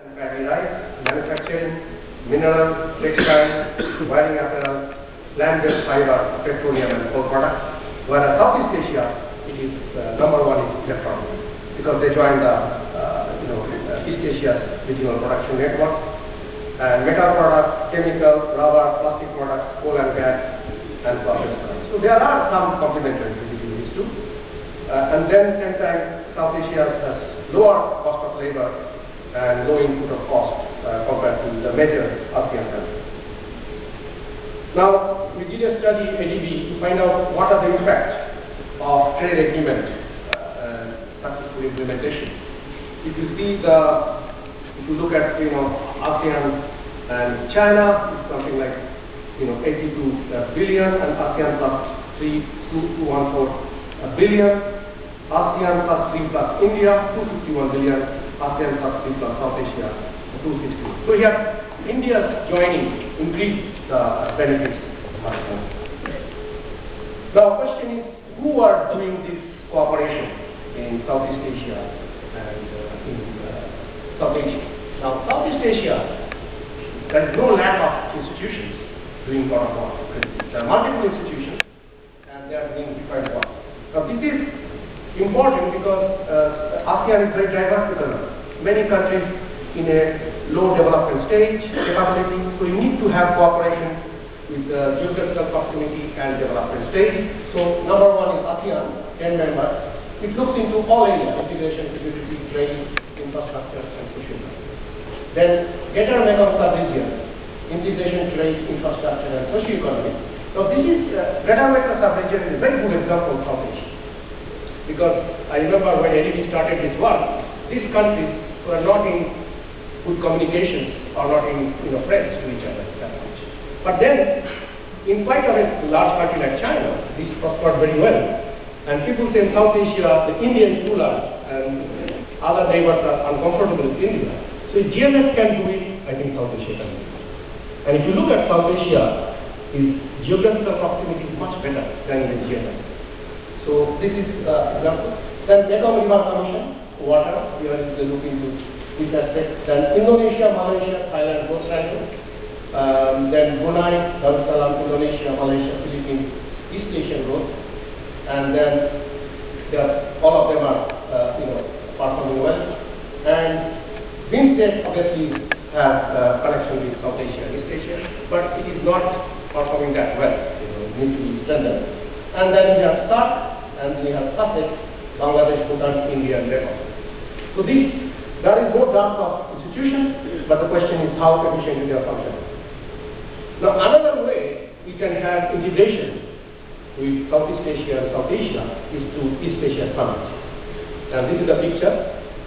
and paddy rice, manufacturing, mineral, textile, wiring apparel, land-based fiber, petroleum and coal products. Whereas Southeast Asia, it is number one is electronics, because they joined the East Asia's regional production network. And metal products, chemical, rubber, plastic products, coal and gas, and processed products. So there are some complementary between these two. And then same time, South Asia has lower cost of labor and low input of cost compared to the major ASEAN countries. Now, we did a study, ADB, to find out what are the impacts of trade agreement and successful implementation. If you see if you look at ASEAN and China, it's something like 82 billion, and ASEAN plus 214 billion. ASEAN plus 3 plus India, 251 billion. ASEAN plus 3 plus South Asia, 260. So here, India's joining increased the benefits much more. Now, the question is, who are doing this cooperation in Southeast Asia and in South Asia? Now, Southeast Asia, there is no lack of institutions doing lot of work. There are multiple institutions, and they are doing different work. Now, this is important because ASEAN is very diverse economy. Many countries in a low development stage, capability, so you need to have cooperation with the geographical proximity and development stage. So number one is ASEAN, 10 members. It looks into all areas, integration, security, trade, infrastructure, and social. Then Greater Mekong Sub-region, integration, trade, infrastructure, and social economy. So this is Greater Mekong Sub-region is a very good example of South Asia. Because I remember when ADB started this work, these countries were not in good communications or not in friends to each other that much. But then, in spite of a large country like China, this prospered very well. And people say in South Asia, the India is too large, and other neighbors are uncomfortable with India. So if GMS can do it, I think South Asia can do it. And if you look at South Asia, its geographical proximity is much better than in GMS. So this is example. Then Mekong River Commission, water, here is the look into this aspect. Then Indonesia, Malaysia, Thailand, both ranking. Then Brunei, Darussalam, Indonesia, Malaysia, Philippines, East Asian road. And then all of them are performing well. And BIMSTEC obviously has connection with South Asia, East Asia, but it is not performing that well. It needs to be strengthened. And then we have SAARC, and we have SASEC, Bangladesh, Bhutan, India, and Nepal. So there is no doubt of institutions, but the question is how efficiently they are functioning. Now, another way we can have integration with Southeast Asia and South Asia is through East Asia Summit. And this is the picture: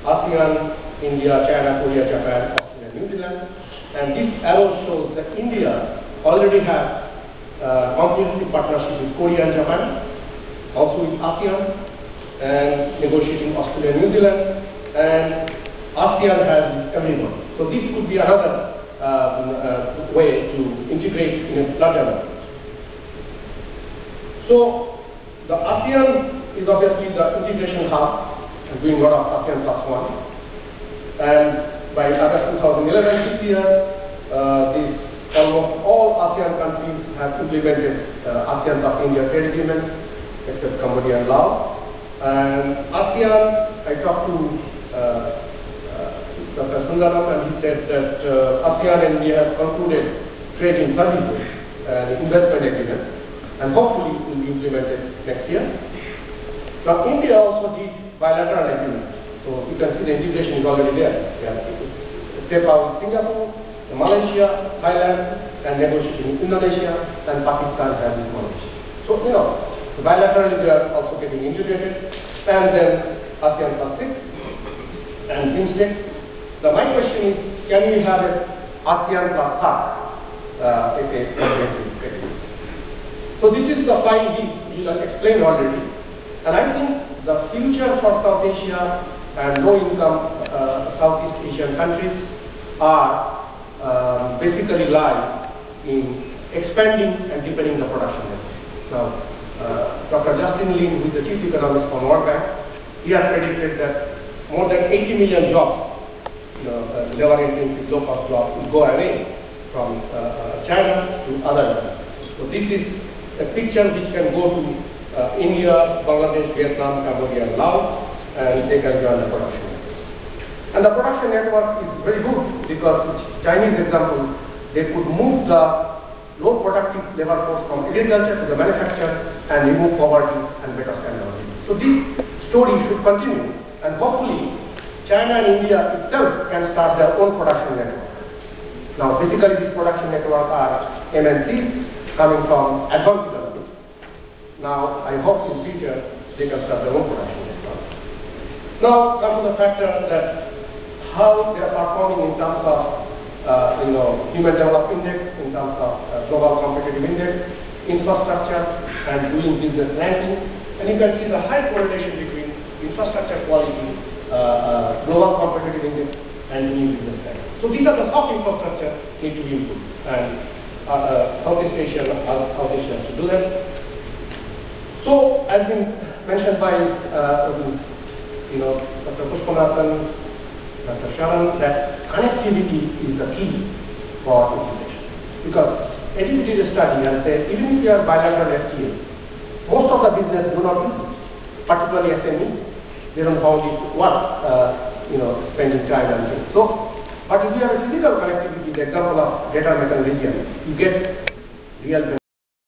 ASEAN, India, China, Korea, Japan, Australia, New Zealand. And this arrow shows that India already has comprehensive partnership with Korea and Japan, also with ASEAN, and negotiating Australia and New Zealand, and ASEAN has everyone. So this could be another way to integrate in a larger way. So the ASEAN is obviously the integration hub, doing a lot of ASEAN plus one. And by August 2011, this year, almost all ASEAN countries have implemented ASEAN plus India trade agreement, except Cambodia and Laos. And ASEAN, I talked to Dr. Sundaram, and he said that ASEAN and India have concluded trade in services and investment agreement, and hopefully it will be implemented next year. Now, India also did bilateral agreement, so you can see the integration is already there. Step out with Singapore, Malaysia, Thailand, and negotiating with Indonesia, and Pakistan has this Malaysia. So, bilaterally they are also getting integrated, and then ASEAN plus 6 and BIMSTEC. Now, my question is, can we have an ASEAN plus SAARC if a comprehensive trade? So this is the 5 Ds I explained already, and I think the future for South Asia and low-income Southeast Asian countries are basically lie in expanding and deepening the production level. Now, Dr. Justin Lin, who is the chief economist from World Bank, he has predicted that more than 80 million jobs labor-intensive low-cost jobs will go away from China to other areas. So this is a picture which can go to India, Bangladesh, Vietnam, Cambodia, and Laos, and they can join the production network. And the production network is very good because Chinese example, they could move the low productive labor force from agriculture to the manufacture and remove poverty and better standard of living. So this story should continue, and hopefully China and India itself can start their own production network. Now basically this production network are MNCs coming from advanced development. Now I hope in future they can start their own production network. Now come to the factor that how they are performing in terms of Human Development Index, in terms of Global Competitive Index, infrastructure, and doing business ranking. And you can see the high correlation between infrastructure quality, Global Competitive Index, and doing business ranking. So these are the soft infrastructure need to be improved, and Southeast Asia has to do that. So, as been mentioned by Dr. Pushpanathan, Dr. Sharan, that connectivity is the key for integration. Because education did a study and said, even if you are bilateral FTA, most of the business do not do this, particularly SME. They don't found it worth, spending time and things. So, but if you have a physical connectivity, the example of Greater Mekong region, you get real benefit.